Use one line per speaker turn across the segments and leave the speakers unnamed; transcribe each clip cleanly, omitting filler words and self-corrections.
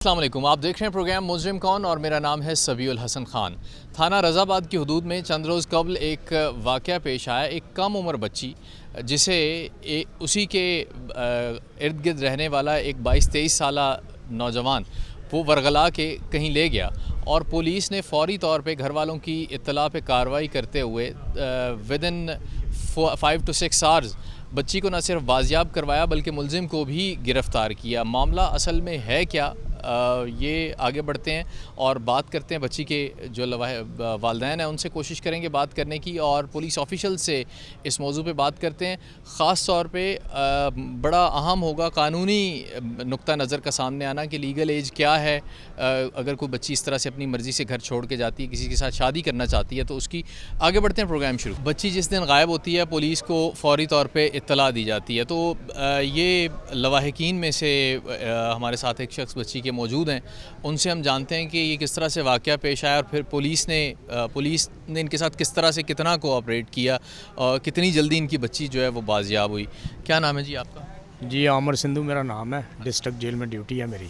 السلام علیکم، آپ دیکھ رہے ہیں پروگرام مجرم کون اور میرا نام ہے سبیع الحسن خان۔ تھانہ رضا آباد کی حدود میں چند روز قبل ایک واقعہ پیش آیا۔ ایک کم عمر بچی جسے اسی کے ارد گرد رہنے والا ایک 22-23 سالہ نوجوان وہ ورغلا کے کہیں لے گیا اور پولیس نے فوری طور پہ گھر والوں کی اطلاع پہ کارروائی کرتے ہوئے ودن 5 to 6 hours بچی کو نہ صرف بازیاب کروایا بلکہ ملزم کو بھی گرفتار کیا۔ معاملہ اصل میں ہے کیا، یہ آگے بڑھتے ہیں اور بات کرتے ہیں بچی کے جو والدین ہیں ان سے، کوشش کریں گے بات کرنے کی اور پولیس آفیشل سے اس موضوع پہ بات کرتے ہیں۔ خاص طور پہ بڑا اہم ہوگا قانونی نقطہ نظر کا سامنے آنا کہ لیگل ایج کیا ہے، اگر کوئی بچی اس طرح سے اپنی مرضی سے گھر چھوڑ کے جاتی ہے، کسی کے ساتھ شادی کرنا چاہتی ہے تو اس کی۔ آگے بڑھتے ہیں، پروگرام شروع۔ بچی جس دن غائب ہوتی ہے پولیس کو فوری طور پہ اطلاع دی جاتی ہے، تو یہ لواحقین میں سے ہمارے ساتھ ایک شخص بچی کے موجود ہیں، ان سے ہم جانتے ہیں کہ یہ کس طرح سے واقعہ پیش آیا اور پھر پولیس نے ان کے ساتھ کس طرح سے کتنا کوآپریٹ کیا اور کتنی جلدی ان کی بچی جو ہے وہ بازیاب ہوئی۔ کیا نام ہے جی آپ کا؟
جی عامر سندھو میرا نام ہے، ڈسٹرکٹ جیل میں ڈیوٹی ہے میری۔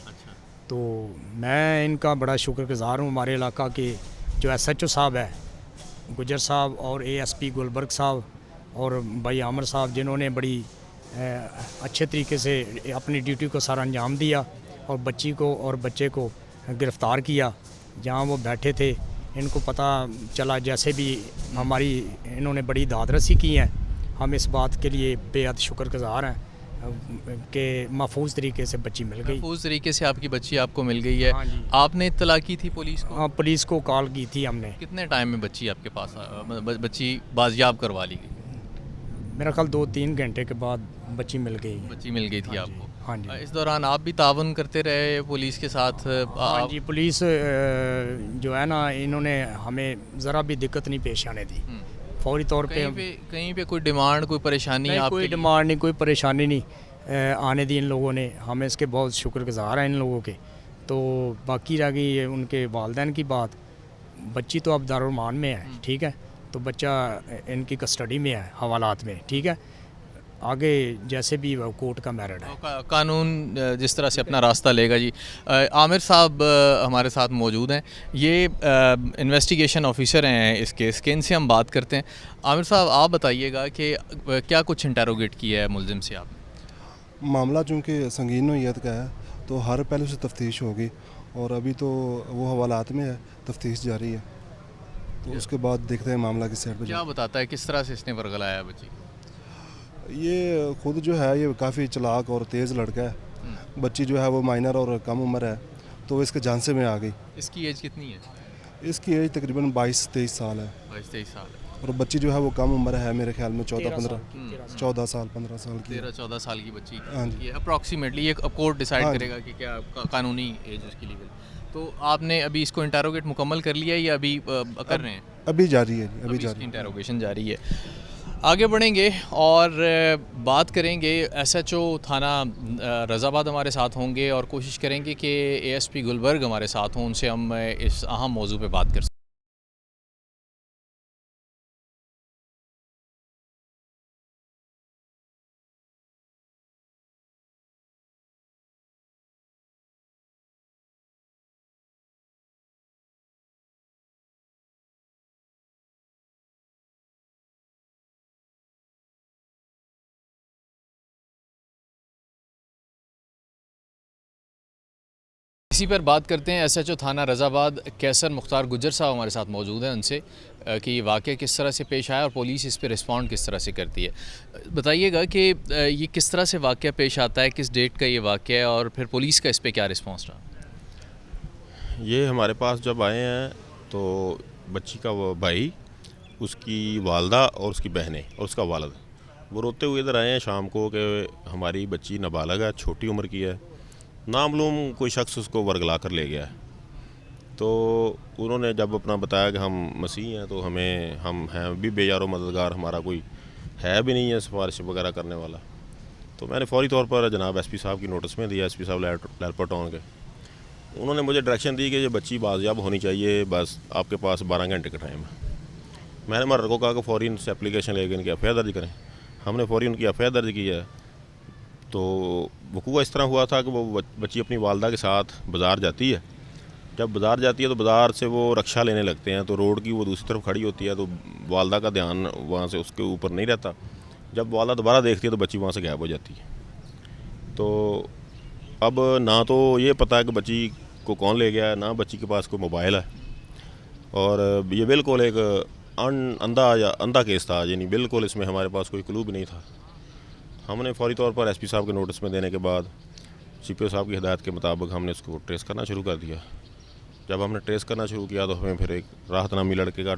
تو میں ان کا بڑا شکر گزار ہوں، ہمارے علاقہ کے جو SHO صاحب ہے گجر صاحب اور ASP گلبرگ صاحب اور بھائی عامر صاحب، جنہوں نے بڑی اچھے طریقے سے اپنی ڈیوٹی کو سارا انجام دیا اور بچی کو اور بچے کو گرفتار کیا جہاں وہ بیٹھے تھے۔ ان کو پتہ چلا جیسے بھی ہماری انہوں نے بڑی داد رسی کی ہے، ہم اس بات کے لیے بے حد شکر گزار ہیں کہ محفوظ طریقے سے بچی مل گئی۔
محفوظ طریقے سے آپ کی بچی آپ کو مل گئی ہے۔
ہاں جی،
آپ نے اطلاع کی تھی پولیس کو؟
ہاں پولیس کو کال کی تھی ہم نے۔
کتنے ٹائم میں بچی آپ کے پاس بچی بازیاب کروا لی گئی؟
میرا خیال 2-3 گھنٹے کے بعد بچی مل گئی۔
بچی مل گئی تھی آپ کو؟
ہاں جی،
اس دوران آپ بھی تعاون کرتے رہے پولیس کے ساتھ؟
ہاں جی، پولیس جو ہے نا انہوں نے ہمیں ذرا بھی دقت نہیں پیش آنے دی، فوری طور پہ۔
کہیں پہ کوئی ڈیمانڈ، کوئی پریشانی؟
نہیں، کوئی ڈیمانڈ نہیں، کوئی پریشانی نہیں آنے دی ان لوگوں نے، ہمیں اس کے بہت شکر گزار ہیں ان لوگوں کے۔ تو باقی رہ گئی ان کے والدین کی بات۔ بچی تو اب دارالمان میں ہے، ٹھیک ہے، تو بچہ ان کی کسٹڈی میں ہے حوالات میں، ٹھیک ہے، آگے جیسے بھی کورٹ کا میرڈ ہے،
قانون جس طرح سے اپنا راستہ لے گا۔ جی عامر صاحب ہمارے ساتھ موجود ہیں، یہ انویسٹیگیشن آفیسر ہیں اس کیس کے، ان سے ہم بات کرتے ہیں۔ عامر صاحب آپ بتائیے گا کہ کیا کچھ انٹیروگیٹ کیا ہے ملزم سے آپ نے؟
معاملہ چونکہ سنگین نوعیت کا ہے تو ہر پہلو سے تفتیش ہوگی اور ابھی تو وہ حوالات میں ہے، تفتیش جاری ہے، تو اس کے بعد دیکھتے ہیں معاملہ کس سائڈ پہ۔
کیا بتاتا ہے کس طرح سے اس نے ورغلایا بچی؟
یہ خود جو ہے یہ کافی چلاک اور تیز لڑکا ہے۔ بچی جو ہے وہ مائنر اور کم عمر ہے تو وہ اس کے جھانسے میں آ گئی۔
اس کی ایج کتنی ہے؟
اس کی ایج تقریباً 22-23 سال ہے
22-23 سال ہے
اور بچی جو ہے وہ کم عمر ہے، میرے خیال میں 14 سال 15 سال کی۔
13-14 سال کی بچی
ہاں جی،
یہ اپروکسیمیٹلی یہ کورٹ ڈیسائیڈ کرے گا کہ کیا قانونی ایج اس کی لیگل۔ تو آپ نے ابھی اس کو انٹیروگیٹ مکمل کر لیا یا ابھی کر رہے ہیں؟
ابھی جاری ہے جی، ابھی
اس
جاری
کی انٹیروگیشن جاری ہے۔ آگے بڑھیں گے اور بات کریں گے SHO تھانہ رضا آباد ہمارے ساتھ ہوں گے اور کوشش کریں گے کہ ASP گلبرگ ہمارے ساتھ ہوں، ان سے ہم اس اہم موضوع پہ بات کر سکیں۔ اسی پر بات کرتے ہیں SHO تھانہ رضا آباد کیسر مختار گجر صاحب ہمارے ساتھ موجود ہیں، ان سے کہ یہ واقعہ کس طرح سے پیش آیا اور پولیس اس پہ رسپونڈ کس طرح سے کرتی ہے۔ بتائیے گا کہ یہ کس طرح سے واقعہ پیش آتا ہے، کس ڈیٹ کا یہ واقعہ ہے اور پھر پولیس کا اس پہ کیا رسپانس رہا؟
یہ ہمارے پاس جب آئے ہیں تو بچی کا وہ بھائی، اس کی والدہ اور اس کی بہنیں اور اس کا والد وہ روتے ہوئے ادھر آئے ہیں شام کو کہ ہماری بچی نابالغ ہے، چھوٹی عمر کی ہے، نامعلوم کوئی شخص اس کو ورغلا کر لے گیا ہے۔ تو انہوں نے جب اپنا بتایا کہ ہم مسیح ہیں تو ہم ہیں بھی بے یار و مددگار، ہمارا کوئی ہے بھی نہیں ہے سفارش وغیرہ کرنے والا۔ تو میں نے فوری طور پر جناب SP صاحب کی نوٹس میں دیا، SP صاحب لالپور ٹاؤن کے۔ انہوں نے مجھے ڈائریکشن دی کہ یہ بچی بازیاب ہونی چاہیے، بس آپ کے پاس 12 گھنٹے کا ٹائم ہے۔ میں نے مرد کو کہا کہ فوری ان سے اپلیکیشن لے کے ان کی FIR درج کریں۔ ہم نے فوری ان کی FIR درج کی ہے۔ تو وقوع اس طرح ہوا تھا کہ وہ بچی اپنی والدہ کے ساتھ بازار جاتی ہے. جب بازار جاتی ہے تو بازار سے وہ رکشہ لینے لگتے ہیں, تو روڈ کی وہ دوسری طرف کھڑی ہوتی ہے, تو والدہ کا دھیان وہاں سے اس کے اوپر نہیں رہتا. جب والدہ دوبارہ دیکھتی ہے تو بچی وہاں سے غائب ہو جاتی ہے. تو اب نہ تو یہ پتہ ہے کہ بچی کو کون لے گیا ہے, نہ بچی کے پاس کوئی موبائل ہے, اور یہ بالکل ایک اندھا کیس تھا, یعنی بالکل اس میں ہمارے پاس کوئی کلو بھی نہیں تھا. ہم نے فوری طور پر ایس پی صاحب کے نوٹس میں دینے کے بعد سی پی او صاحب کی ہدایت کے مطابق ہم نے اس کو ٹریس کرنا شروع کر دیا. جب ہم نے ٹریس کرنا شروع کیا تو ہمیں پھر ایک راحت نامی لڑکے کا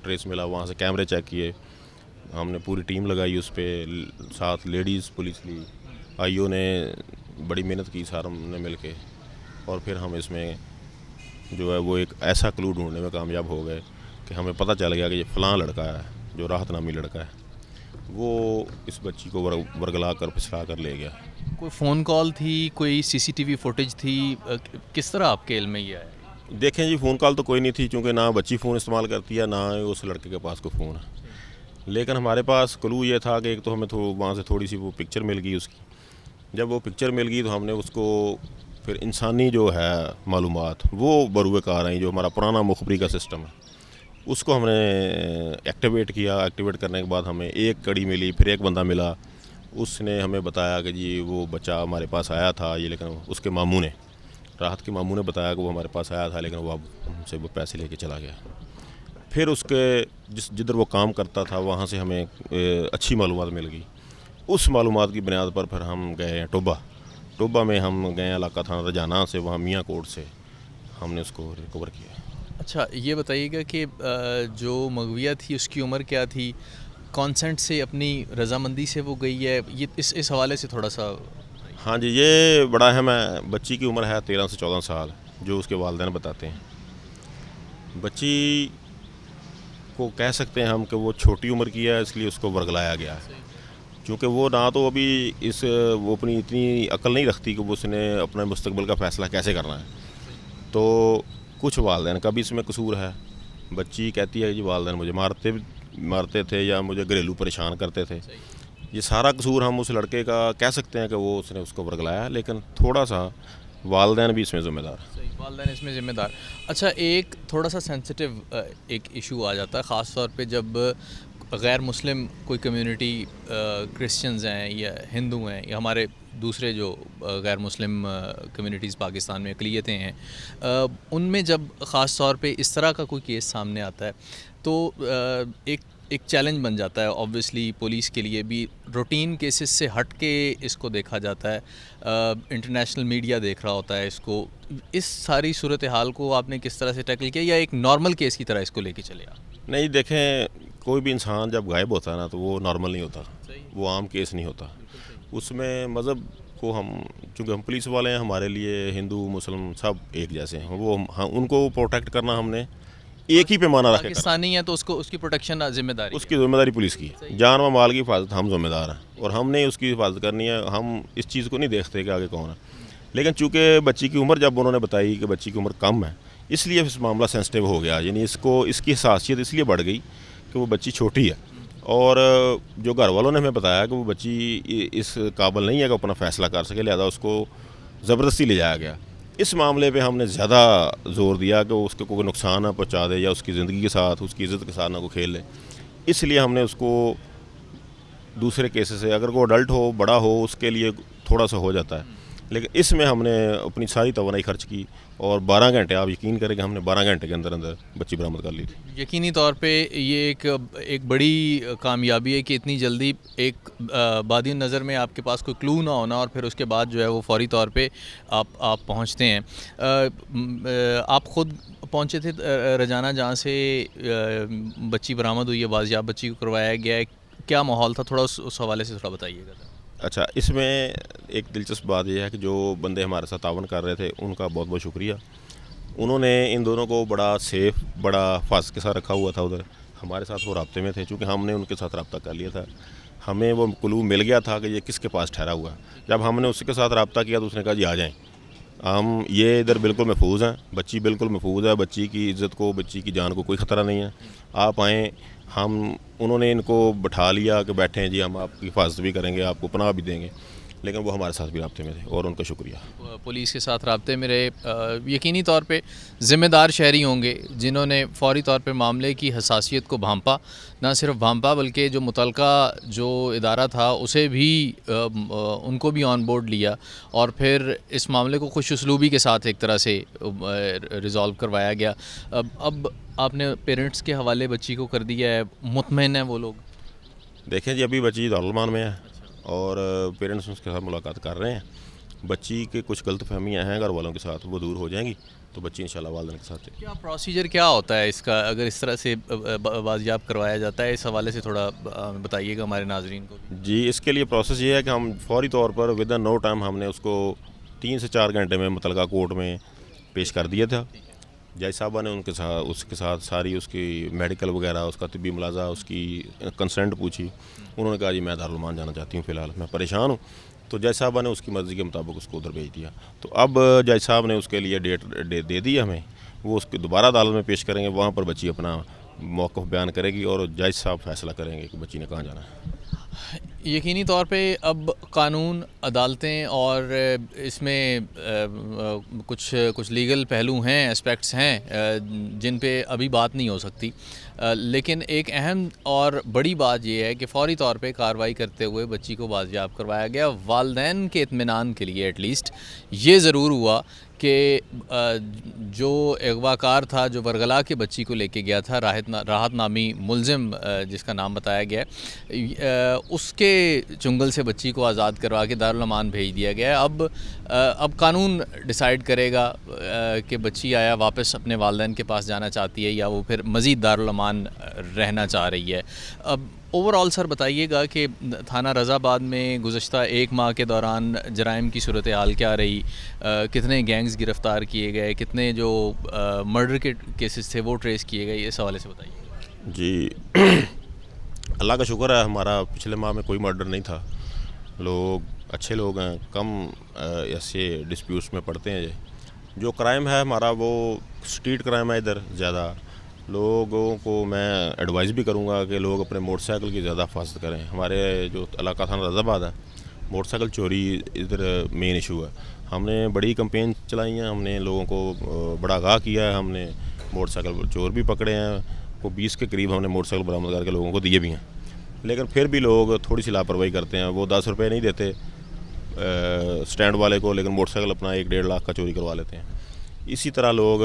ٹریس ملا, وہاں سے کیمرے چیک کیے, ہم نے پوری ٹیم لگائی اس پہ, ساتھ لیڈیز پولیس لی, آئی او نے بڑی محنت کی سار ہم نے مل کے, اور پھر ہم اس میں جو ہے وہ ایک ایسا کلو ڈھونڈنے میں کامیاب ہو گئے کہ ہمیں پتہ چل گیا کہ یہ فلاں لڑکا ہے جو راحت نامی لڑکا ہے, وہ اس بچی کو ورگلا کر پھسلا کر لے گیا.
کوئی فون کال تھی, کوئی سی سی ٹی وی فوٹیج تھی, کس طرح آپ کے علم میں یہ آیا؟
دیکھیں جی, فون کال تو کوئی نہیں تھی, چونکہ نہ بچی فون استعمال کرتی ہے نہ اس لڑکے کے پاس کوئی فون ہے. لیکن ہمارے پاس کلو یہ تھا کہ ایک تو ہمیں وہاں سے تھوڑی سی وہ پکچر مل گئی اس کی. جب وہ پکچر مل گئی تو ہم نے اس کو پھر انسانی جو ہے معلومات وہ بروئے کار آئیں, جو ہمارا پرانا مخبری کا سسٹم ہے اس کو ہم نے ایکٹیویٹ کیا. ایکٹیویٹ کرنے کے بعد ہمیں ایک کڑی ملی, پھر ایک بندہ ملا, اس نے ہمیں بتایا کہ جی وہ بچہ ہمارے پاس آیا تھا, یہ لیکن اس کے ماموں نے, راحت کے ماموں نے بتایا کہ وہ ہمارے پاس آیا تھا, لیکن وہ اب ہم سے وہ پیسے لے کے چلا گیا. پھر اس کے جدھر وہ کام کرتا تھا وہاں سے ہمیں اچھی معلومات مل گئی. اس معلومات کی بنیاد پر پھر ہم گئے ہیں ٹوبا میں ہم گئے علاقہ تھانہ رجانہ سے, وہاں میاں کوٹ سے ہم نے اس کو ریکور کیا.
اچھا, یہ بتائیے گا کہ جو مغویہ تھی اس کی عمر کیا تھی, کانسنٹ سے اپنی رضامندی سے وہ گئی ہے, یہ اس حوالے سے تھوڑا سا.
ہاں جی, یہ بڑا اہم ہے. بچی کی عمر ہے 13 سے 14 سال, جو اس کے والدین بتاتے ہیں. بچی کو کہہ سکتے ہیں ہم کہ وہ چھوٹی عمر کی ہے, اس لیے اس کو ورگلایا گیا ہے, کیونکہ وہ نہ تو ابھی وہ اپنی اتنی عقل نہیں رکھتی کہ وہ اس نے اپنے مستقبل کا فیصلہ کیسے کرنا ہے. تو کچھ والدین کا بھی اس میں قصور ہے. بچی کہتی ہے جی والدین مجھے مارتے تھے یا مجھے گھریلو پریشان کرتے تھے. یہ سارا قصور ہم اس لڑکے کا کہہ سکتے ہیں کہ وہ اس نے اس کو ورگلایا, لیکن تھوڑا سا والدین بھی اس میں ذمہ دار.
والدین اس میں ذمہ دار. اچھا, ایک تھوڑا سا سینسٹیو ایک ایشو آ جاتا ہے, خاص طور پہ جب غیر مسلم کوئی کمیونٹی, کرسچنز ہیں یا ہندو ہیں یا ہمارے دوسرے جو غیر مسلم کمیونٹیز پاکستان میں اقلیتیں ہیں, ان میں جب خاص طور پہ اس طرح کا کوئی کیس سامنے آتا ہے تو ایک چیلنج بن جاتا ہے آبویسلی پولیس کے لیے بھی. روٹین کیسز سے ہٹ کے اس کو دیکھا جاتا ہے, انٹرنیشنل میڈیا دیکھ رہا ہوتا ہے اس کو. اس ساری صورتحال کو آپ نے کس طرح سے ٹیکل کیا, یا ایک نارمل کیس کی طرح اس کو لے کے چلے آپ؟
نہیں, دیکھیں, کوئی بھی انسان جب غائب ہوتا ہے نا تو وہ نارمل نہیں ہوتا, وہ عام کیس نہیں ہوتا. اس میں مذہب کو چونکہ ہم پولیس والے ہیں, ہمارے لیے ہندو مسلم سب ایک جیسے ہیں. وہ ان کو پروٹیکٹ کرنا ہم نے ایک ہی پیمانہ رکھے.
پاکستانی ہے تو اس کی پروٹیکشن ذمہ داری,
اس کی ذمہ داری پولیس کی. جان و مال کی حفاظت ہم ذمہ دار ہیں, اور ہم نے اس کی حفاظت کرنی ہے. ہم اس چیز کو نہیں دیکھتے کہ آگے کون ہے. لیکن چونکہ بچی کی عمر جب انہوں نے بتائی کہ بچی کی عمر کم ہے, اس لیے اس معاملہ سینسٹیو ہو گیا. یعنی اس کی حساسیت اس لیے بڑھ گئی کہ وہ بچی چھوٹی ہے, اور جو گھر والوں نے ہمیں بتایا کہ وہ بچی اس قابل نہیں ہے کہ اپنا فیصلہ کر سکے, لہذا اس کو زبردستی لے جایا گیا. اس معاملے پہ ہم نے زیادہ زور دیا کہ اس کو کوئی نقصان نہ پہنچا دے, یا اس کی زندگی کے ساتھ, اس کی عزت کے ساتھ نہ کوئی کھیل لے. اس لیے ہم نے اس کو دوسرے کیسز سے, اگر کوئی اڈلٹ ہو, بڑا ہو, اس کے لیے تھوڑا سا ہو جاتا ہے, لیکن اس میں ہم نے اپنی ساری توانائی خرچ کی, اور 12 گھنٹے, آپ یقین کریں کہ ہم نے 12 گھنٹے کے اندر بچی برآمد کر لی تھی.
یقینی طور پہ یہ ایک بڑی کامیابی ہے کہ اتنی جلدی ایک بادی نظر میں آپ کے پاس کوئی کلو نہ ہونا, اور پھر اس کے بعد جو ہے وہ فوری طور پہ آپ پہنچتے ہیں. آپ خود پہنچے تھے رجانہ جہاں سے بچی برآمد ہوئی ہے, بازیاب بچی کو کروایا گیا ہے, کیا ماحول تھا, تھوڑا اس حوالے سے تھوڑا بتائیے گا.
اچھا, اس میں ایک دلچسپ بات یہ ہے کہ جو بندے ہمارے ساتھ تعاون کر رہے تھے ان کا بہت بہت شکریہ. انہوں نے ان دونوں کو بڑا سیف, بڑا حفاظت کے ساتھ رکھا ہوا تھا. ادھر ہمارے ساتھ وہ رابطے میں تھے, چونکہ ہم نے ان کے ساتھ رابطہ کر لیا تھا. ہمیں وہ کلو مل گیا تھا کہ یہ کس کے پاس ٹھہرا ہوا ہے. جب ہم نے اس کے ساتھ رابطہ کیا تو اس نے کہا جی آ جائیں, ہم یہ ادھر بالکل محفوظ ہیں, بچی بالکل محفوظ ہے, بچی کی عزت کو, بچی کی جان کو کوئی خطرہ نہیں ہے, آپ آئیں. انہوں نے ان کو بٹھا لیا کہ بیٹھیں جی, ہم آپ کی حفاظت بھی کریں گے, آپ کو پناہ بھی دیں گے. لیکن وہ ہمارے ساتھ بھی رابطے میں تھے اور ان کا شکریہ.
پولیس کے ساتھ رابطے میں رہے. یقینی طور پہ ذمہ دار شہری ہوں گے جنہوں نے فوری طور پہ معاملے کی حساسیت کو بھانپا, نہ صرف بھانپا بلکہ جو متعلقہ جو ادارہ تھا اسے بھی ان کو بھی آن بورڈ لیا اور پھر اس معاملے کو خوش اسلوبی کے ساتھ ایک طرح سے ریزالو کروایا گیا. اب آپ نے پیرنٹس کے حوالے بچی کو کر دیا ہے, مطمئن ہیں وہ لوگ؟
دیکھیں جی, ابھی بچی دارالمان میں ہے اور پیرنٹس اس کے ساتھ ملاقات کر رہے ہیں. بچی کے کچھ غلط فہمیاں ہیں گھر والوں کے ساتھ, وہ دور ہو جائیں گی تو بچی انشاءاللہ والدین کے ساتھ.
کیا پروسیجر کیا ہوتا ہے اس کا اگر اس طرح سے بازیاب کروایا جاتا ہے؟ اس حوالے سے تھوڑا بتائیے گا ہمارے ناظرین کو.
جی, اس کے لیے پروسیس یہ ہے کہ ہم فوری طور پر ود ان نو ٹائم ہم نے اس کو 3 سے 4 گھنٹے میں متعلقہ کورٹ میں پیش کر دیا تھا. جج صاحبہ نے اس کے ساتھ ساری اس کی میڈیکل وغیرہ, اس کا طبی ملاحظہ, اس کی کنسنٹ پوچھی. انہوں نے کہا جی میں دارالمان جانا چاہتی ہوں, فی الحال میں پریشان ہوں. تو جج صاحبہ نے اس کی مرضی کے مطابق اس کو ادھر بھیج دیا. تو اب جج صاحب نے اس کے لیے ڈیٹ دے دی ہمیں, وہ اس کے دوبارہ عدالت میں پیش کریں گے. وہاں پر بچی اپنا موقف بیان کرے گی اور جج صاحب فیصلہ کریں گے کہ بچی نے کہاں جانا ہے.
یقینی طور پہ اب قانون, عدالتیں اور اس میں کچھ لیگل پہلو ہیں, اسپیکٹس ہیں جن پہ ابھی بات نہیں ہو سکتی, لیکن ایک اہم اور بڑی بات یہ ہے کہ فوری طور پہ کارروائی کرتے ہوئے بچی کو بازیاب کروایا گیا. والدین کے اطمینان کے لیے ایٹ لیسٹ یہ ضرور ہوا کہ جو اغوا کار تھا, جو ورغلا کے بچی کو لے کے گیا تھا, راحت نامی ملزم جس کا نام بتایا گیا, اس کے چنگل سے بچی کو آزاد کروا کے دارالمان بھیج دیا گیا. اب قانون ڈیسائیڈ کرے گا کہ بچی آیا واپس اپنے والدین کے پاس جانا چاہتی ہے یا وہ پھر مزید دارالمان رہنا چاہ رہی ہے. اب اوور آل سر بتائیے گا کہ تھانہ رضا آباد میں گزشتہ 1 ماہ کے دوران جرائم کی صورتحال کیا رہی, کتنے گینگز گرفتار کیے گئے, کتنے جو مرڈر کے کیسز تھے وہ ٹریس کیے گئے, اس حوالے سے بتائیے.
جی, اللہ کا شکر ہے ہمارا پچھلے ماہ میں کوئی مرڈر نہیں تھا. لوگ اچھے لوگ ہیں, کم ایسے ڈسپیوٹس میں پڑتے ہیں. جو کرائم ہے ہمارا وہ اسٹریٹ کرائم ہے ادھر زیادہ. لوگوں کو میں ایڈوائز بھی کروں گا کہ لوگ اپنے موٹر سائیکل کی زیادہ حفاظت کریں. ہمارے جو علاقہ تھانہ رضا آباد ہے, موٹر سائیکل چوری ادھر مین ایشو ہے. ہم نے بڑی کمپین چلائی ہیں, ہم نے لوگوں کو بڑا آگاہ کیا ہے. ہم نے موٹر سائیکل چور بھی پکڑے ہیں, کو 20 کے قریب ہم نے موٹر سائیکل برآمد کر کے لوگوں کو دیے بھی ہیں. لیکن پھر بھی لوگ تھوڑی سی لاپرواہی کرتے ہیں. وہ 10 روپے نہیں دیتے اسٹینڈ والے کو, لیکن موٹر سائیکل اپنا 1-1.5 لاکھ کا چوری کروا لیتے ہیں. اسی طرح لوگ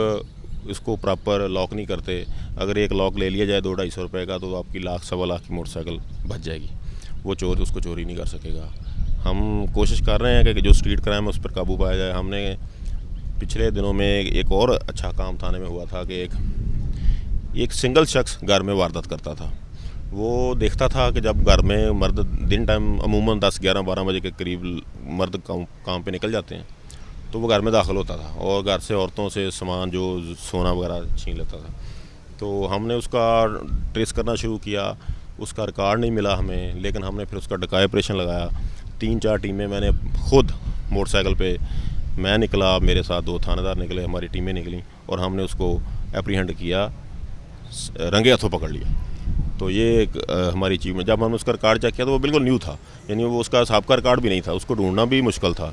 اس کو پراپر لاک نہیں کرتے. اگر ایک لاک لے لیا جائے 200-250 روپے کا تو آپ کی 1,00,000-1.25 کی موٹر سائیکل بچ جائے گی. وہ چور اس کو چوری نہیں کر سکے گا. ہم کوشش کر رہے ہیں کہ جو اسٹریٹ کرائم ہے اس پر قابو پایا جائے. ہم نے پچھلے دنوں میں ایک اور اچھا کام تھانے میں ہوا تھا کہ ایک سنگل شخص گھر میں واردات کرتا تھا. وہ دیکھتا تھا کہ جب گھر میں مرد دن ٹائم عموماً 10-11-12 بجے کے قریب مرد کام پہ نکل جاتے ہیں, تو وہ گھر میں داخل ہوتا تھا اور گھر سے عورتوں سے سامان جو سونا وغیرہ چھین لیتا تھا. تو ہم نے اس کا ٹریس کرنا شروع کیا. اس کا ریکارڈ نہیں ملا ہمیں, لیکن ہم نے پھر اس کا ڈکا آپریشن لگایا. 3-4 ٹیمیں میں نے خود موٹر سائیکل پہ, میں نکلا, میرے ساتھ 2 تھانہ دار نکلے, ہماری ٹیمیں نکلیں اور ہم نے اس کو اپریہنڈ کیا, رنگے ہاتھوں پکڑ لیا. تو یہ ایک ہماری اچیومنٹ. جب ہم نے اس کا ریکارڈ چیک کیا تو وہ بالکل نیو تھا, یعنی وہ اس کا سابقہ ریکارڈ بھی نہیں تھا. اس کو ڈھونڈنا بھی مشکل تھا,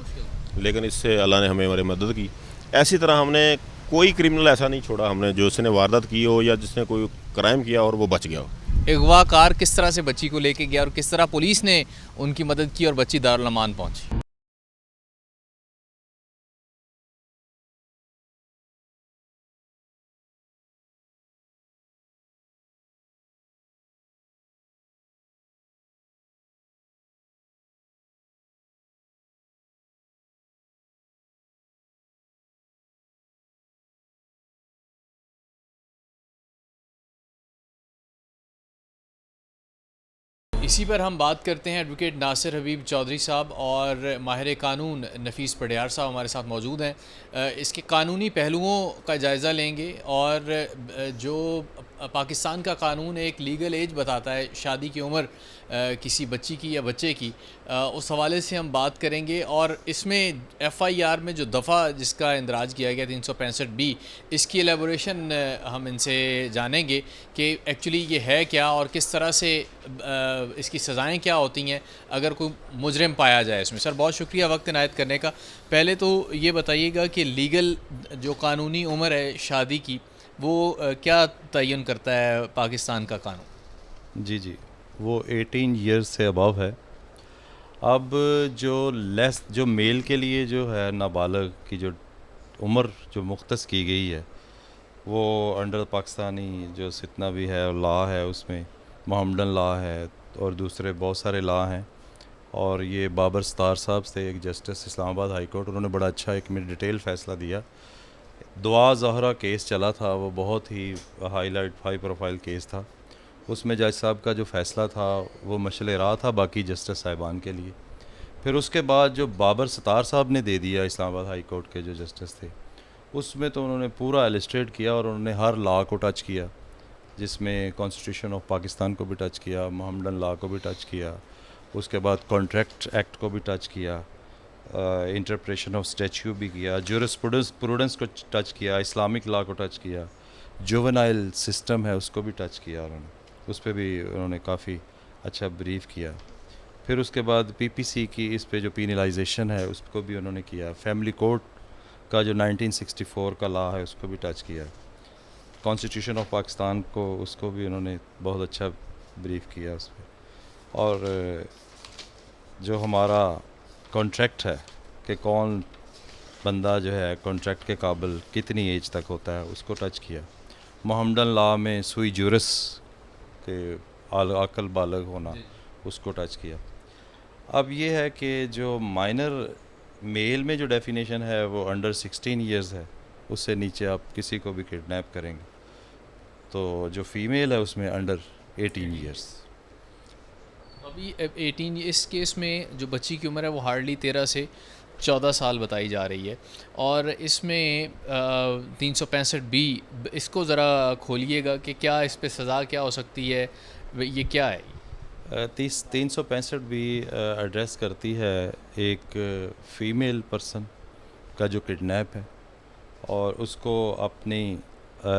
لیکن اس سے اللہ نے ہماری مدد کی. اسی طرح ہم نے کوئی کرمنل ایسا نہیں چھوڑا ہم نے جو اس نے واردات کی ہو یا جس نے کوئی کرائم کیا اور وہ بچ گیا ہو.
اغوا کار کس طرح سے بچی کو لے کے گیا اور کس طرح پولیس نے ان کی مدد کی اور بچی دارالمان پہنچی؟ اسی پر ہم بات کرتے ہیں. ایڈوکیٹ ناصر حبیب چودھری صاحب اور ماہر قانون نفیس پڑیار صاحب ہمارے ساتھ موجود ہیں. اس کے قانونی پہلوؤں کا جائزہ لیں گے اور جو پاکستان کا قانون ایک لیگل ایج بتاتا ہے شادی کی عمر کسی بچی کی یا بچے کی، اس حوالے سے ہم بات کریں گے. اور اس میں ایف آئی آر میں جو دفعہ جس کا اندراج کیا گیا 365B، اس کی ایلیبوریشن ہم ان سے جانیں گے کہ ایکچولی یہ ہے کیا اور کس طرح سے اس کی سزائیں کیا ہوتی ہیں اگر کوئی مجرم پایا جائے اس میں. سر بہت شکریہ وقت عنایت کرنے کا. پہلے تو یہ بتائیے گا کہ لیگل جو قانونی عمر ہے شادی کی وہ کیا تعین کرتا ہے پاکستان کا قانون؟
جی وہ 18 ایئرس سے ابو ہے. اب جو میل کے لیے جو ہے نابالغ کی جو عمر جو مختص کی گئی ہے وہ انڈر پاکستانی جو جتنا بھی ہے لا ہے اس میں محمدن لا ہے اور دوسرے بہت سارے لا ہیں. اور یہ بابر ستار صاحب تھے ایک جسٹس اسلام آباد ہائی کورٹ، انہوں نے بڑا اچھا ایک میں ڈیٹیل فیصلہ دیا. دعا زہرا کیس چلا تھا، وہ بہت ہی ہائی پروفائل کیس تھا. اس میں جج صاحب کا جو فیصلہ تھا وہ مشعل راہ تھا باقی جسٹس صاحبان کے لیے. پھر اس کے بعد جو بابر ستار صاحب نے دے دیا اسلام آباد ہائی کورٹ کے جو جسٹس تھے، اس میں تو انہوں نے پورا ایلسٹریٹ کیا اور انہوں نے ہر لا کو ٹچ کیا، جس میں کانسٹیٹیوشن آف پاکستان کو بھی ٹچ کیا، محمدن لا کو بھی ٹچ کیا، اس کے بعد کانٹریکٹ ایکٹ کو بھی ٹچ کیا، انٹرپریشن آف اسٹیچیو بھی کیا، جورسپروڈنس کو ٹچ کیا، اسلامک لا کو ٹچ کیا، جوونائل سسٹم ہے اس کو بھی ٹچ کیا انہوں نے، اس پہ بھی انہوں نے کافی اچھا بریف کیا. پھر اس کے بعد پی پی سی کی اس پہ جو پینلائزیشن ہے اس کو بھی انہوں نے کیا. فیملی کورٹ کا جو 1964 کا لا ہے اس کو بھی ٹچ کیا. کانسٹیٹیوشن آف پاکستان کو اس کو بھی انہوں نے بہت اچھا بریف کیا اس پہ. اور جو ہمارا کانٹریکٹ ہے کہ کون بندہ جو ہے کانٹریکٹ کے قابل کتنی ایج تک ہوتا ہے اس کو ٹچ کیا. محمدن لا میں سوئی جورس کے عقل بالغ ہونا اس کو ٹچ کیا. اب یہ ہے کہ جو مائنر میل میں جو ڈیفینیشن ہے وہ انڈر 16 ایئرز ہے، اس سے نیچے آپ کسی کو بھی کڈنیپ کریں گے. تو جو فیمیل ہے اس میں انڈر 18 ایئرس.
ابھی 18 اس کیس میں جو بچی کی عمر ہے وہ ہارڈلی 13 سے 14 سال بتائی جا رہی ہے. اور اس میں 365B اس کو ذرا کھولیے گا کہ کیا اس پہ سزا کیا ہو سکتی ہے، یہ کیا ہے؟
365B ایڈریس کرتی ہے ایک فیمیل پرسن کا جو کڈنیپ ہے اور اس کو اپنی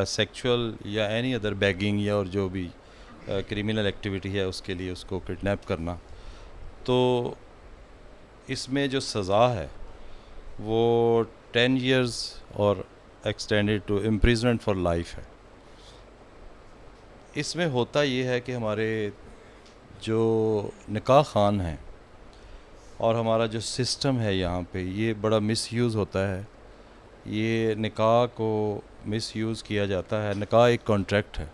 سیکچول یا اینی ادر بیگنگ یا اور جو بھی کریمنل ایکٹیویٹی ہے اس کے لیے اس کو کڈنیپ کرنا. تو اس میں جو سزا ہے وہ 10 ایئرز اور extended to imprisonment for life ہے. اس میں ہوتا یہ ہے کہ ہمارے جو نکاح خان ہیں اور ہمارا جو سسٹم ہے یہاں پہ یہ بڑا مس یوز ہوتا ہے. یہ نکاح کو مس یوز کیا جاتا ہے. نکاح ایک کانٹریکٹ ہے.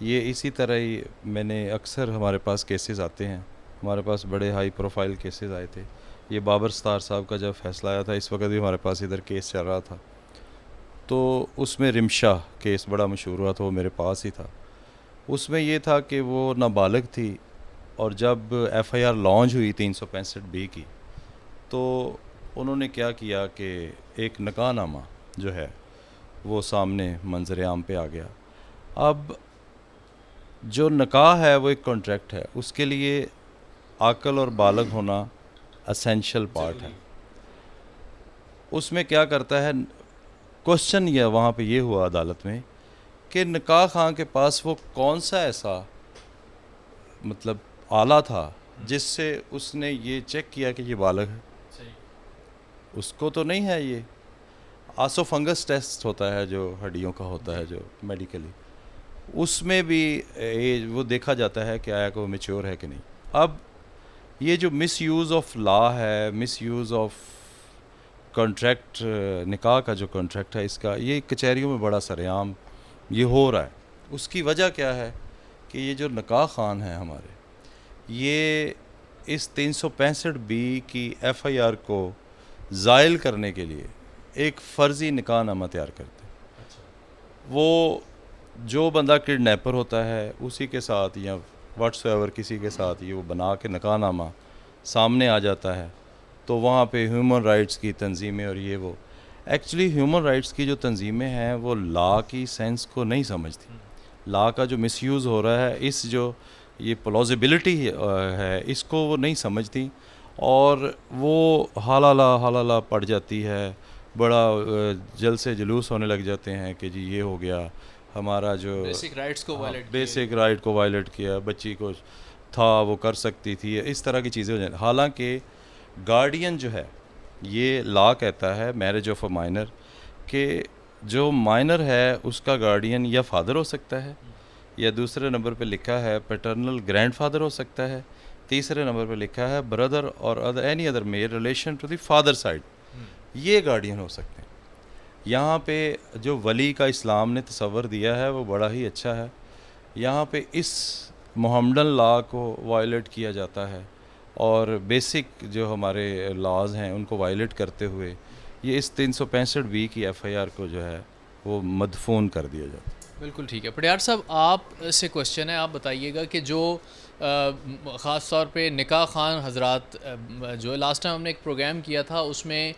یہ اسی طرح ہی میں نے اکثر ہمارے پاس کیسز آتے ہیں، ہمارے پاس بڑے ہائی پروفائل کیسز آئے تھے. یہ بابر ستار صاحب کا جب فیصلہ آیا تھا اس وقت بھی ہمارے پاس ادھر کیس چل رہا تھا، تو اس میں رمشا کیس بڑا مشہور ہوا تھا، وہ میرے پاس ہی تھا. اس میں یہ تھا کہ وہ نابالغ تھی اور جب ایف آئی آر لانچ ہوئی 365B کی تو انہوں نے کیا کیا کہ ایک نکاح نامہ جو ہے وہ سامنے منظر عام پہ آ گیا. اب جو نکاح ہے وہ ایک کانٹریکٹ ہے، اس کے لیے عاقل اور بالغ ہونا اسینشل پارٹ ہے. اس میں کیا کرتا ہے کوشچن یہ وہاں پہ یہ ہوا عدالت میں کہ نکاح خواہ کے پاس وہ کون سا ایسا مطلب آلہ تھا جس سے اس نے یہ چیک کیا کہ یہ بالغ ہے. اس کو تو نہیں ہے. یہ آسو فنگس ٹیسٹ ہوتا ہے جو ہڈیوں کا ہوتا ہے جو میڈیکلی، اس میں بھی وہ دیکھا جاتا ہے کہ آیا کہ وہ میچور ہے کہ نہیں. اب یہ جو مس یوز آف لا ہے، مس یوز آف کانٹریکٹ، نکاح کا جو کانٹریکٹ ہے اس کا، یہ کچہریوں میں بڑا سرعام یہ ہو رہا ہے. اس کی وجہ کیا ہے کہ یہ جو نکاح خان ہیں ہمارے، یہ اس 365B کی ایف آئی آر کو زائل کرنے کے لیے ایک فرضی نکاح نامہ تیار کرتے ہیں. وہ جو بندہ کڈنیپر ہوتا ہے اسی کے ساتھ یا واٹس ایور کسی کے ساتھ یہ وہ بنا کے نکاح نامہ سامنے آ جاتا ہے. تو وہاں پہ ہیومن رائٹس کی تنظیمیں اور یہ وہ ایکچولی ہیومن رائٹس کی جو تنظیمیں ہیں وہ لا کی سینس کو نہیں سمجھتی. لا کا جو مس یوز ہو رہا ہے، اس جو یہ پلازیبلٹی ہے اس کو وہ نہیں سمجھتی، اور وہ حالالہ پڑ جاتی ہے، بڑا جلد سے جلوس ہونے لگ جاتے ہیں کہ جی یہ ہو گیا ہمارا جو
بیسک رائٹس کو وائلیٹ
بیسک رائٹ کو وائلیٹ کیا، بچی کو تھا وہ کر سکتی تھی، اس طرح کی چیزیں ہو جائیں۔ حالانکہ گارڈین جو ہے، یہ لا کہتا ہے میرج آف اے مائنر کہ جو مائنر ہے اس کا گارڈین یا فادر ہو سکتا ہے، یا دوسرے نمبر پہ لکھا ہے پیٹرنل گرینڈ فادر ہو سکتا ہے، تیسرے نمبر پہ لکھا ہے بردر اور any other male relation to the father side, یہ گارڈین ہو سکتے ہیں۔ یہاں پہ جو ولی کا اسلام نے تصور دیا ہے وہ بڑا ہی اچھا ہے، یہاں پہ اس محمدن لا کو وائلیٹ کیا جاتا ہے، اور بیسک جو ہمارے لاز ہیں ان کو وائلیٹ کرتے ہوئے یہ اس 365 کی ایف آئی آر کو جو ہے وہ مدفون کر دیا جاتا ہے۔
بالکل ٹھیک ہے۔ پٹیار صاحب آپ سے کوشچن ہے، آپ بتائیے گا کہ جو خاص طور پہ نکاح خوان حضرات، جو لاسٹ ٹائم ہم نے ایک پروگرام کیا تھا اس میں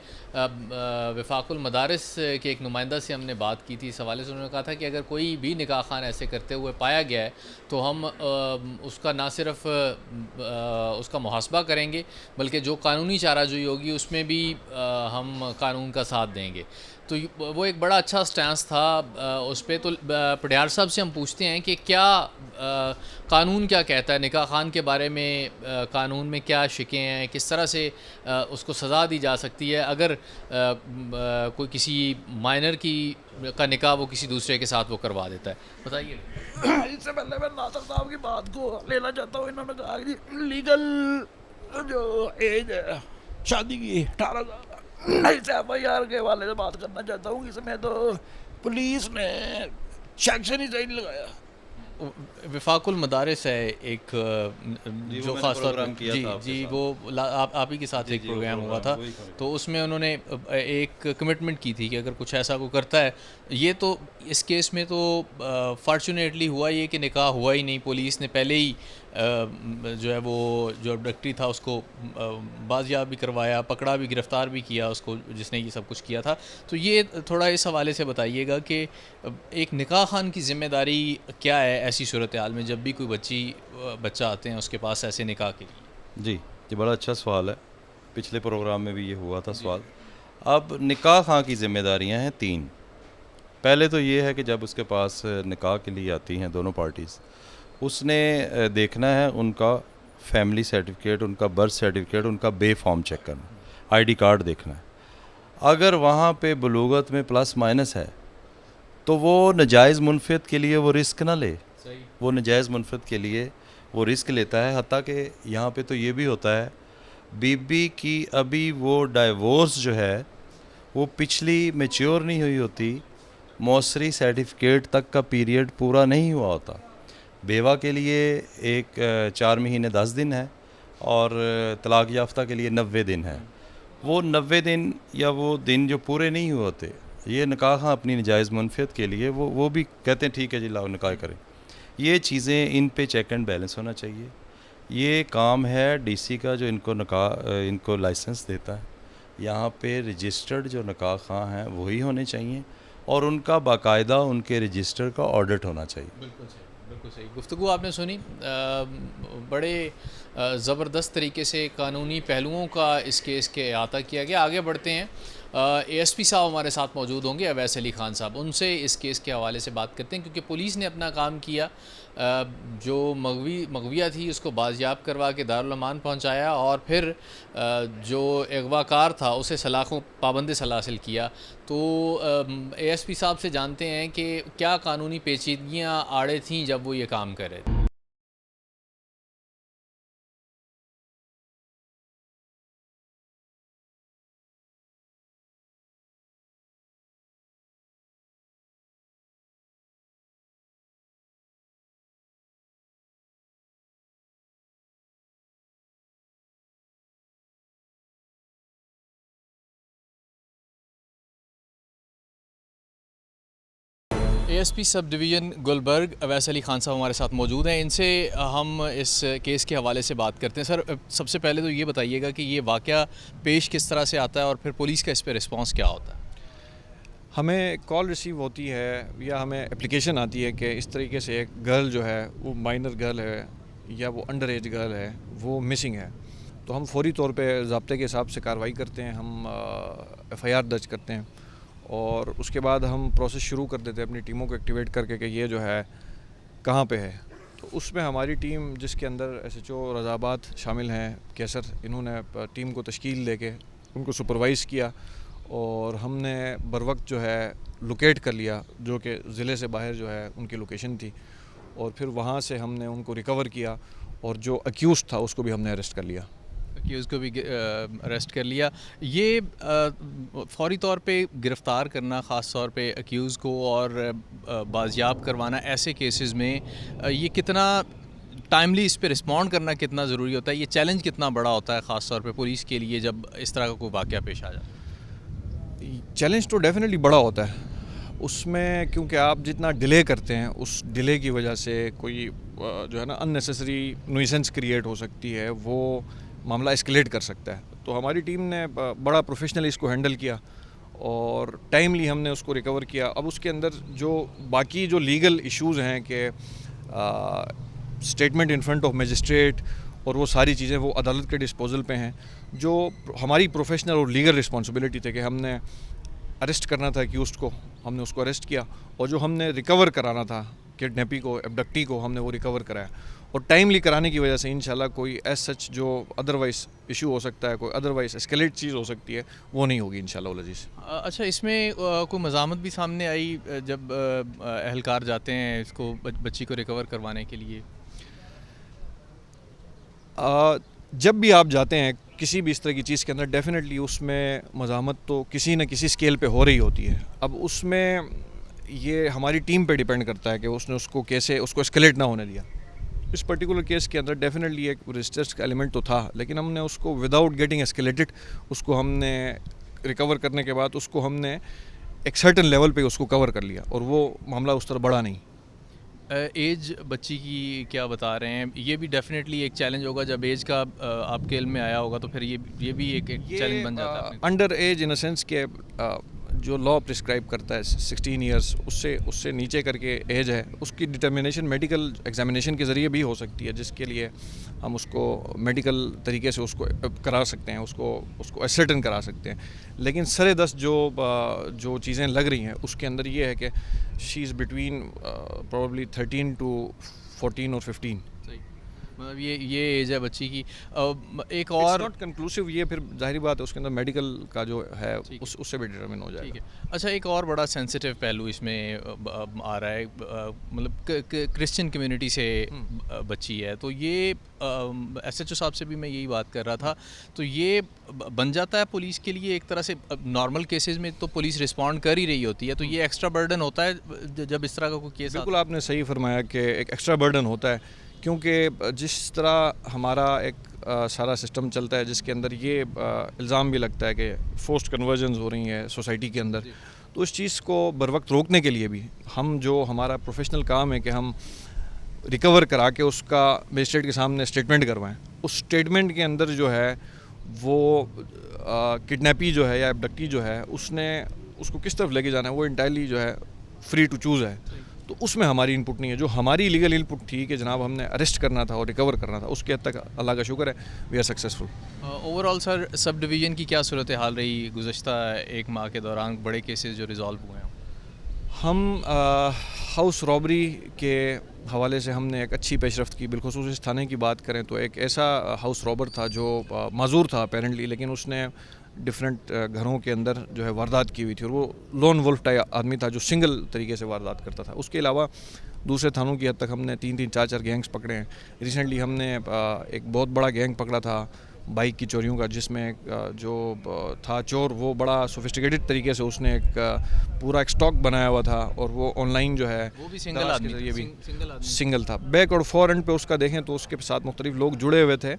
وفاق المدارس کے ایک نمائندہ سے ہم نے بات کی تھی، اس حوالے سے انہوں نے کہا تھا کہ اگر کوئی بھی نکاح خوان ایسے کرتے ہوئے پایا گیا ہے تو ہم اس کا نہ صرف اس کا محاسبہ کریں گے بلکہ جو قانونی چارہ جوئی ہوگی اس میں بھی ہم قانون کا ساتھ دیں گے۔ تو وہ ایک بڑا اچھا سٹینس تھا اس پہ۔ تو پٹیار صاحب سے ہم پوچھتے ہیں کہ کیا قانون کیا کہتا ہے نکاح خوان کے بارے میں، قانون میں کیا شکیں ہیں، کس طرح سے اس کو سزا دی جا سکتی ہے اگر کوئی کسی مائنر کا نکاح وہ کسی دوسرے کے ساتھ وہ کروا دیتا ہے، بتائیے۔
اس سے پہلے میں ناصر صاحب کی بات کو لینا چاہتا ہوں۔ انہوں نے کہا کہ لیگل جو ایج ہے شادی کی 18 سال، اس ایف آئی آر کے حوالے سے بات کرنا چاہتا ہوں۔ اس میں تو پولیس نے سیکشن ہی صحیح نہیں لگایا۔
وفاق المدارس ہے ایک جو خاص طور پر جی وہ آپ ہی کے ساتھ ایک پروگرام ہوا تھا، تو اس میں انہوں نے ایک کمٹمنٹ کی تھی کہ اگر کچھ ایسا کو کرتا ہے، یہ تو اس کیس میں تو فارچونیٹلی ہوا یہ کہ نکاح ہوا ہی نہیں، پولیس نے پہلے ہی جو ہے وہ جو ابڈکٹری تھا اس کو بازیاب بھی کروایا، پکڑا بھی، گرفتار بھی کیا اس کو جس نے یہ سب کچھ کیا تھا۔ تو یہ تھوڑا اس حوالے سے بتائیے گا کہ ایک نکاح خوان کی ذمہ داری کیا ہے ایسی صورتحال میں جب بھی کوئی بچہ آتے ہیں اس کے پاس ایسے نکاح کے لیے؟
جی یہ بڑا اچھا سوال ہے، پچھلے پروگرام میں بھی یہ ہوا تھا سوال۔ اب نکاح خوان کی ذمہ داریاں ہیں 3۔ پہلے تو یہ ہے کہ جب اس کے پاس نکاح کے لیے آتی ہیں دونوں پارٹیز، اس نے دیکھنا ہے ان کا فیملی سرٹیفکیٹ، ان کا برتھ سرٹیفکیٹ، ان کا بے فارم چیک کرنا، آئی ڈی کارڈ دیکھنا ہے۔ اگر وہاں پہ بلوغت میں پلس مائنس ہے تو وہ ناجائز منفرد کے لیے وہ رسک نہ لے، وہ ناجائز منفرد کے لیے وہ رسک لیتا ہے۔ حتیٰ کہ یہاں پہ تو یہ بھی ہوتا ہے بی بی کی ابھی وہ ڈائیورس جو ہے وہ پچھلی میچیور نہیں ہوئی ہوتی، موثری سرٹیفکیٹ تک کا پیریڈ پورا نہیں ہوا ہوتا۔ بیوہ کے لیے 4 مہینے 10 دن ہے، اور طلاق یافتہ کے لیے 90 دن ہے۔ وہ 90 دن یا وہ دن جو پورے نہیں ہوئے ہوتے، یہ نکاح اپنی نجائز منفیت کے لیے وہ بھی کہتے ہیں ٹھیک ہے جی لاؤ نکاح کریں۔ یہ چیزیں ان پہ چیک اینڈ بیلنس ہونا چاہیے۔ یہ کام ہے ڈی سی کا جو ان کو لائسنس دیتا ہے۔ یہاں پہ رجسٹرڈ جو نکاح خواہ ہیں وہی ہونے چاہیے، اور ان کا باقاعدہ ان کے رجسٹر کا آڈٹ ہونا چاہیے۔
بالکل صحیح، بالکل صحیح گفتگو آپ نے سنی۔ بڑے زبردست طریقے سے قانونی پہلوؤں کا اس کیس کے احاطہ کیا گیا۔ آگے بڑھتے ہیں، اے ایس پی صاحب ہمارے ساتھ موجود ہوں گے، اویس علی خان صاحب، ان سے اس کیس کے حوالے سے بات کرتے ہیں، کیونکہ پولیس نے اپنا کام کیا، جو مغویہ تھی اس کو بازیاب کروا کے دارالامان پہنچایا، اور پھر جو اغوا کار تھا اسے پابند سلاسل کیا۔ تو اے ایس پی صاحب سے جانتے ہیں کہ کیا قانونی پیچیدگیاں آڑے تھیں جب وہ یہ کام کر رہے تھے۔ A S P sub division Gulberg Awais Ali Khan sahab ہمارے ساتھ موجود ہیں، ان سے ہم اس کیس کے حوالے سے بات کرتے ہیں۔ سر، سب سے پہلے تو یہ بتائیے گا کہ یہ واقعہ پیش کس طرح سے آتا ہے اور پھر پولیس کا اس پہ رسپانس کیا ہوتا ہے؟
ہمیں کال ریسیو ہوتی ہے یا ہمیں اپلیکیشن آتی ہے کہ اس طریقے سے ایک گرل جو ہے وہ مائنر گرل ہے یا وہ انڈر ایج گرل ہے وہ مسنگ ہے، تو ہم فوری طور پہ ضابطے کے حساب سے کارروائی کرتے ہیں، ہم ایف آئی آر درج کرتے ہیں اور اس کے بعد ہم پروسیس شروع کر دیتے ہیں اپنی ٹیموں کو ایکٹیویٹ کر کے کہ یہ جو ہے کہاں پہ ہے۔ تو اس میں ہماری ٹیم جس کے اندر ایس ایچ او رضا آباد شامل ہیں کیسر، انہوں نے ٹیم کو تشکیل دے کے ان کو سپروائز کیا اور ہم نے بروقت جو ہے لوکیٹ کر لیا جو کہ ضلع سے باہر جو ہے ان کی لوکیشن تھی، اور پھر وہاں سے ہم نے ان کو ریکور کیا اور جو اکیوز تھا اس کو بھی ہم نے اریسٹ کر لیا۔
اکیوز کو بھی اریسٹ کر لیا۔ یہ فوری طور پہ گرفتار کرنا، خاص طور پہ اکیوز کو اور بازیاب کروانا ایسے کیسز میں یہ کتنا ٹائملی اس پہ رسپونڈ کرنا کتنا ضروری ہوتا ہے؟ یہ چیلنج کتنا بڑا ہوتا ہے خاص طور پہ پولیس کے لیے جب اس طرح کا کوئی واقعہ پیش آ جائے؟
چیلنج تو ڈیفینیٹلی بڑا ہوتا ہے اس میں، کیونکہ آپ جتنا ڈیلے کرتے ہیں اس ڈیلے کی وجہ سے کوئی جو ہے نا ان نیسیسری نوئسنس کریٹ ہو سکتی ہے، وہ معاملہ اسکلیٹ کر سکتا ہے۔ تو ہماری ٹیم نے بڑا پروفیشنلی اس کو ہینڈل کیا اور ٹائملی ہم نے اس کو ریکور کیا۔ اب اس کے اندر جو باقی جو لیگل ایشوز ہیں کہ statement in front of magistrate اور وہ ساری چیزیں وہ عدالت کے ڈسپوزل پہ ہیں، جو ہماری پروفیشنل اور لیگل رسپانسبلٹی تھے کہ ہم نے اریسٹ کرنا تھا ایکیوزڈ کو، ہم نے اس کو اریسٹ کیا، اور جو ہم نے ریکور کرانا تھا کڈنیپی کو، ایبڈکٹی کو، ہم نے وہ ریکور کرایا، اور ٹائملی کرانے کی وجہ سے انشاءاللہ کوئی ایز سچ جو ادروائز ایشو ہو سکتا ہے، کوئی ادروائز اسکیلیٹ چیز ہو سکتی ہے، وہ نہیں ہوگی انشاءاللہ العزیز۔
اچھا، اس میں کوئی مزاحمت بھی سامنے آئی جب اہلکار جاتے ہیں اس کو بچی کو ریکور کروانے کے لیے؟
جب بھی آپ جاتے ہیں کسی بھی اس طرح کی چیز کے اندر ڈیفینیٹلی اس میں مزاحمت تو کسی نہ کسی اسکیل پہ ہو رہی ہوتی ہے۔ اب اس میں یہ ہماری ٹیم پہ ڈیپینڈ کرتا ہے کہ اس نے اس کو کیسے اس کو اسکیلیٹ نہ ہونے دیا۔ اس پرٹیکولر کیس کے اندر ڈیفینیٹلی ایک رجسٹرس کا ایلیمنٹ تو تھا، لیکن ہم نے اس کو وداؤٹ گیٹنگ اسکیلیٹڈ اس کو ہم نے ریکور کرنے کے بعد اس کو ہم نے ایک سرٹن لیول پہ اس کو کور کر لیا اور وہ معاملہ اس طرح بڑا نہیں۔
ایج بچی کی کیا بتا رہے ہیں؟ یہ بھی ڈیفینیٹلی ایک چیلنج ہوگا جب ایج کا آپ کے علم میں آیا ہوگا تو پھر یہ بھی ایک چیلنج بن جاتا ہے۔
Under age in a sense کہ جو لا پرسکرائب کرتا ہے 16 ایئرس، اس سے نیچے کر کے ایج ہے، اس کی ڈٹرمنیشن میڈیکل ایگزامینیشن کے ذریعے بھی ہو سکتی ہے، جس کے لیے ہم اس کو میڈیکل طریقے سے اس کو کرا سکتے ہیں، اس کو ایسرٹن کرا سکتے ہیں۔ لیکن سرے دست جو چیزیں لگ رہی ہیں اس کے اندر یہ ہے کہ شی از بٹوین پروبلی 13 to 14 اور 15۔
مطلب یہ ایج ہے بچی کی۔ ایک اور
ناٹ کنکلوسیو، یہ پھر ظاہری بات ہے اس کے اندر میڈیکل کا جو ہے اس سے بھی ڈٹرمن ہو جائے گا۔
اچھا، ایک اور بڑا سینسیٹیو پہلو اس میں آ رہا ہے، مطلب کرسچن کمیونٹی سے بچی ہے، تو یہ ایس ایچ او صاحب سے بھی میں یہی بات کر رہا تھا، تو یہ بن جاتا ہے پولیس کے لیے ایک طرح سے نارمل کیسز میں تو پولیس رسپونڈ کر ہی رہی ہوتی ہے، تو یہ ایکسٹرا برڈن ہوتا ہے جب اس طرح کا کوئی کیس؟
بالکل آپ نے صحیح فرمایا کہ ایک ایکسٹرا برڈن ہوتا ہے، کیونکہ جس طرح ہمارا ایک سارا سسٹم چلتا ہے جس کے اندر یہ الزام بھی لگتا ہے کہ فورسڈ کنورژنز ہو رہی ہیں سوسائٹی کے اندر، تو اس چیز کو بر وقت روکنے کے لیے بھی ہم جو ہمارا پروفیشنل کام ہے کہ ہم ریکور کرا کے اس کا مجسٹریٹ کے سامنے اسٹیٹمنٹ کروائیں، اس اسٹیٹمنٹ کے اندر جو ہے وہ کڈنیپی جو ہے یا ایبڈکٹی جو ہے اس کو کس طرف لے کے جانا ہے وہ انٹائرلی جو ہے فری ٹو چوز ہے، تو اس میں ہماری انپٹ نہیں ہے۔ جو ہماری لیگل انپٹ تھی کہ جناب ہم نے اریسٹ کرنا تھا اور ریکور کرنا تھا، اس کے حد تک اللہ کا شکر ہے we are successful.
Overall sir, subdivision کی کیا صورتحال رہی گزشتہ ایک ماہ کے دوران، بڑے کیسز جو ریزالو ہوئے ہیں؟
ہم ہاؤس رابری کے حوالے سے ہم نے ایک اچھی پیش رفت کی، بالخصوص اس تھانے کی بات کریں تو ایک ایسا ہاؤس رابر تھا جو معذور تھا اپیرنٹلی، لیکن اس نے ڈفرینٹ گھروں کے اندر جو ہے واردات کی ہوئی تھی، اور وہ لون ولف ٹائپ آدمی تھا جو سنگل طریقے سے واردات کرتا تھا۔ اس کے علاوہ دوسرے تھانوں کی حد تک ہم نے 3 4 گینگز پکڑے ہیں۔ ریسنٹلی ہم نے ایک بہت بڑا گینگ پکڑا تھا بائک کی چوریوں کا، جس میں جو تھا چور وہ بڑا سوفسٹیکیٹڈ طریقے سے اس نے ایک پورا ایک اسٹاک بنایا ہوا تھا، اور وہ آن لائن جو ہے
وہ بھی سنگل آدمی
بھی سنگل تھا۔ بیک اور فور اینڈ پہ اس کا دیکھیں تو اس کے ساتھ مختلف لوگ جڑے ہوئے تھے،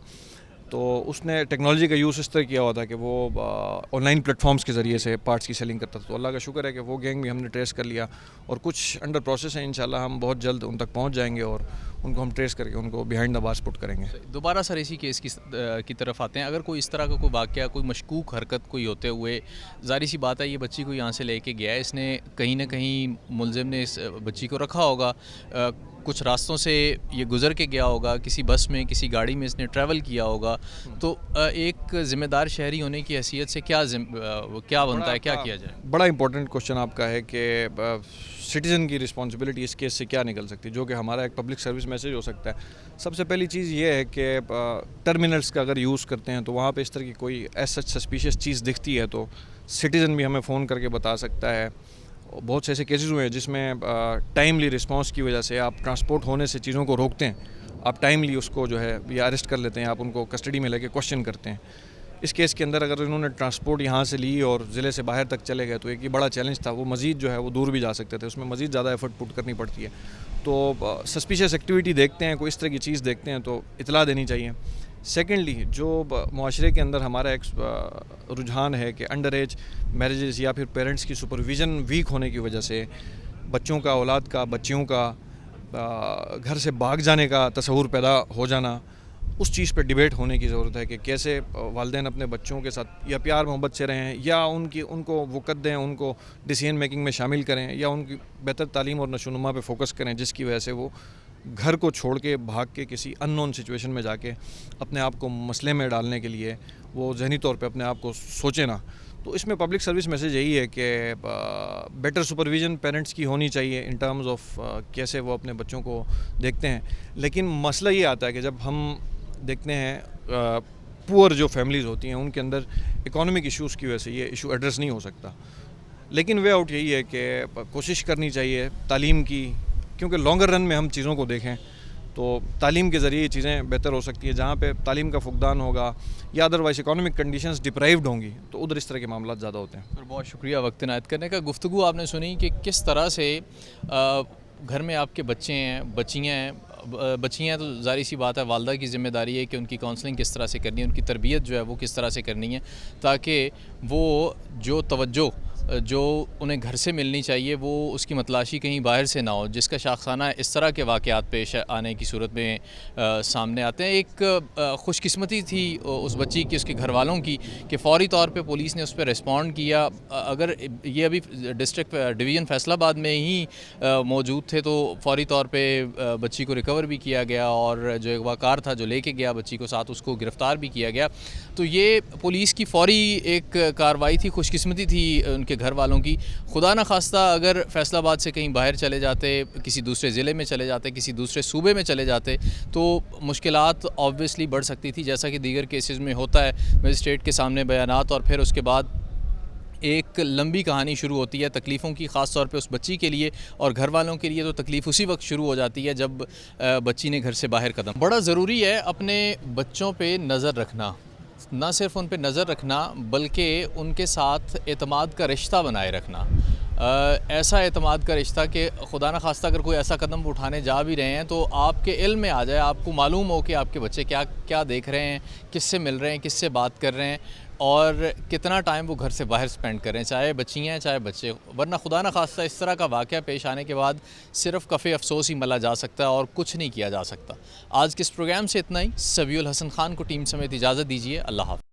تو اس نے ٹیکنالوجی کا یوز اس طرح کیا ہوا تھا کہ وہ آن لائن پلیٹ فارمز کے ذریعے سے پارٹس کی سیلنگ کرتا تھا۔ تو اللہ کا شکر ہے کہ وہ گینگ بھی ہم نے ٹریس کر لیا، اور کچھ انڈر پروسیس ہیں، انشاءاللہ ہم بہت جلد ان تک پہنچ جائیں گے اور ان کو ہم ٹریس کر کے ان کو بیہائنڈ دا بارس پٹ کریں گے.
دوبارہ سر اسی کیس کی طرف آتے ہیں. اگر کوئی اس طرح کا کوئی واقعہ، کوئی مشکوک حرکت کوئی ہوتے ہوئے، ظاہری سی بات ہے یہ بچی کو یہاں سے لے کے گیا ہے، اس نے کہیں نہ کہیں ملزم نے اس بچی کو رکھا ہوگا، کچھ راستوں سے یہ گزر کے گیا ہوگا، کسی بس میں کسی گاڑی میں اس نے ٹریول کیا ہوگا، تو ایک ذمہ دار شہری ہونے کی حیثیت سے کیا بنتا ہے، کیا کیا جائے؟
بڑا امپورٹنٹ کوشچن آپ کا ہے کہ سٹیزن کی رسپانسبلٹی اس کیس سے کیا نکل سکتی ہے، جو کہ ہمارا ایک پبلک سروس میسیج ہو سکتا ہے. سب سے پہلی چیز یہ ہے کہ ٹرمینلز کا اگر یوز کرتے ہیں تو وہاں پہ اس طرح کی کوئی ایسا سسپیشیس چیز دکھتی ہے تو سٹیزن بھی ہمیں فون کر کے بتا سکتا ہے. بہت سے ایسے کیسز ہوئے ہیں جس میں ٹائملی رسپانس کی وجہ سے آپ ٹرانسپورٹ ہونے سے چیزوں کو روکتے ہیں، آپ ٹائملی اس کو جو ہے یا اریسٹ کر لیتے ہیں، آپ ان کو کسٹڈی میں لے کے کوشچن کرتے ہیں. اس کیس کے اندر اگر انہوں نے ٹرانسپورٹ یہاں سے لی اور ضلع سے باہر تک چلے گئے تو ایک یہ بڑا چیلنج تھا، وہ مزید جو ہے وہ دور بھی جا سکتے تھے، اس میں مزید زیادہ ایفرٹ پٹ کرنی پڑتی ہے. تو سسپیشیس ایکٹیویٹی دیکھتے ہیں، کوئی اس طرح کی چیز دیکھتے ہیں تو اطلاع دینی چاہیے. سیکنڈلی جو معاشرے کے اندر ہمارا ایک رجحان ہے کہ انڈر ایج میرجز یا پھر پیرنٹس کی سپرویژن ویک ہونے کی وجہ سے بچوں کا، اولاد کا، بچیوں کا گھر سے بھاگ جانے کا تصور پیدا ہو جانا، اس چیز پہ ڈیبیٹ ہونے کی ضرورت ہے کہ کیسے والدین اپنے بچوں کے ساتھ یا پیار محبت سے رہیں یا ان کو وقت دیں، ان کو ڈیسیژن میکنگ میں شامل کریں یا ان کی بہتر تعلیم اور نشو و نما پہ فوکس کریں، جس کی وجہ سے وہ گھر کو چھوڑ کے بھاگ کے کسی ان نون سچویشن میں جا کے اپنے آپ کو مسئلے میں ڈالنے کے لیے وہ ذہنی طور پہ اپنے آپ کو سوچے نہ. تو اس میں پبلک سروس میسیج یہی ہے کہ بیٹر سپرویژن پیرنٹس کی ہونی چاہیے ان ٹرمز آف کیسے وہ اپنے بچوں کو دیکھتے ہیں. لیکن مسئلہ یہ آتا ہے کہ جب ہم دیکھتے ہیں پور جو فیملیز ہوتی ہیں ان کے اندر اکانومک ایشوز کی وجہ سے یہ ایشو ایڈریس نہیں ہو سکتا. لیکن وے آؤٹ یہی ہے کہ کوشش کرنی چاہیے تعلیم کی، کیونکہ لانگر رن میں ہم چیزوں کو دیکھیں تو تعلیم کے ذریعے یہ چیزیں بہتر ہو سکتی ہے. جہاں پہ تعلیم کا فقدان ہوگا یا ادروائز اکانومک کنڈیشنز ڈپرائیوڈ ہوں گی تو ادھر اس طرح کے معاملات زیادہ ہوتے ہیں.
سر بہت شکریہ وقت عنایت کرنے کا. گفتگو آپ نے سنی کہ کس طرح سے گھر میں آپ کے بچے ہیں، بچیاں ہیں تو ظاہری سی بات ہے والدہ کی ذمہ داری ہے کہ ان کی کاؤنسلنگ کس طرح سے کرنی ہے، ان کی تربیت جو ہے وہ کس طرح سے کرنی ہے تاکہ وہ جو توجہ جو انہیں گھر سے ملنی چاہیے وہ اس کی متلاشی کہیں باہر سے نہ ہو، جس کا شاخسانہ اس طرح کے واقعات پیش آنے کی صورت میں سامنے آتے ہیں. ایک خوش قسمتی تھی اس بچی کی، اس کے گھر والوں کی، کہ فوری طور پہ پولیس نے اس پہ رسپونڈ کیا. اگر یہ ابھی ڈسٹرکٹ ڈویژن فیصل آباد میں ہی موجود تھے تو فوری طور پہ بچی کو ریکور بھی کیا گیا اور جو اغوا کار تھا جو لے کے گیا بچی کو ساتھ، اس کو گرفتار بھی کیا گیا. تو یہ پولیس کی فوری ایک کارروائی تھی، خوش قسمتی تھی ان کے گھر والوں کی. خدا نہ خواستہ اگر فیصل آباد سے کہیں باہر چلے جاتے، کسی دوسرے ضلع میں چلے جاتے، کسی دوسرے صوبے میں چلے جاتے تو مشکلات آبویسلی بڑھ سکتی تھی، جیسا کہ دیگر کیسز میں ہوتا ہے. مجسٹریٹ کے سامنے بیانات اور پھر اس کے بعد ایک لمبی کہانی شروع ہوتی ہے تکلیفوں کی، خاص طور پہ اس بچی کے لیے اور گھر والوں کے لیے تو تکلیف اسی وقت شروع ہو جاتی ہے جب بچی نے گھر سے باہر قدم. بڑا ضروری ہے اپنے بچوں پہ نظر رکھنا، نہ صرف ان پہ نظر رکھنا بلکہ ان کے ساتھ اعتماد کا رشتہ بنائے رکھنا. ایسا اعتماد کا رشتہ کہ خدا نہ خواستہ اگر کوئی ایسا قدم اٹھانے جا بھی رہے ہیں تو آپ کے علم میں آ جائے، آپ کو معلوم ہو کہ آپ کے بچے کیا دیکھ رہے ہیں، کس سے مل رہے ہیں، کس سے بات کر رہے ہیں اور کتنا ٹائم وہ گھر سے باہر سپینڈ کر رہے ہیں، چاہے بچیاں ہیں چاہے بچے. ورنہ خدا نہ خواستہ اس طرح کا واقعہ پیش آنے کے بعد صرف کفِ افسوس ہی ملا جا سکتا ہے اور کچھ نہیں کیا جا سکتا. آج کے اس پروگرام سے اتنا ہی. سبیع الحسن خان کو ٹیم سمیت اجازت دیجیے. اللہ حافظ.